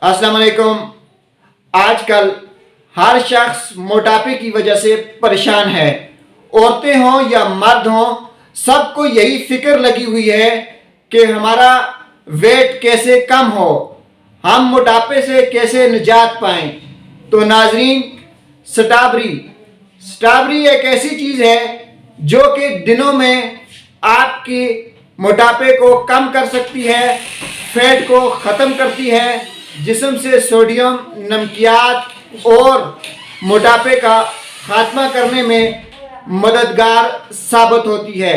अस्सलाम वालेकुम। आजकल हर शख्स मोटापे की वजह से परेशान है। औरतें हों या मर्द हों, सबको यही फिक्र लगी हुई है कि हमारा वेट कैसे कम हो, हम मोटापे से कैसे निजात पाएं। तो नाजरीन, स्ट्रॉबेरी एक ऐसी चीज़ है जो कि दिनों में आपके मोटापे को कम कर सकती है, फैट को ख़त्म करती है, जिस्म से सोडियम, नमकियात और मोटापे का खात्मा करने में मददगार साबित होती है।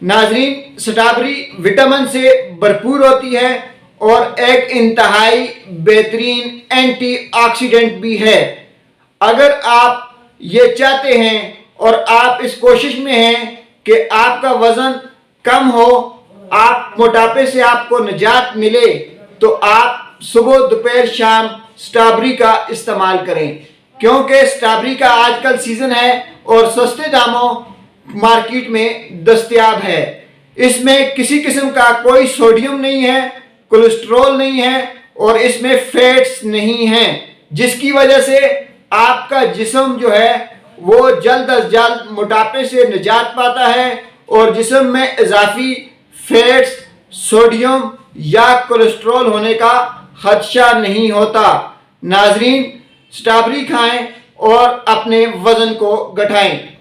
नाजरीन, स्ट्रॉबेरी विटामिन से भरपूर होती है और एक इंतहाई बेहतरीन एंटीऑक्सीडेंट भी है। अगर आप ये चाहते हैं और आप इस कोशिश में हैं कि आपका वज़न कम हो, आप मोटापे से आपको निजात मिले, तो आप सुबह दोपहर शाम स्ट्रॉबेरी का इस्तेमाल करें, क्योंकि स्ट्रॉबेरी का आजकल सीज़न है और सस्ते दामों मार्केट में दस्तयाब है। इसमें किसी किस्म का कोई सोडियम नहीं है, कोलेस्ट्रॉल नहीं है और इसमें फैट्स नहीं हैं, जिसकी वजह से आपका जिस्म जो है वो जल्द अज जल्द मोटापे से निजात पाता है और जिस्म में इजाफी फैट्स, सोडियम या कोलेस्ट्रॉल होने का खदशा नहीं होता। नाजरीन, स्ट्रॉबेरी खाएं और अपने वज़न को घटाएं।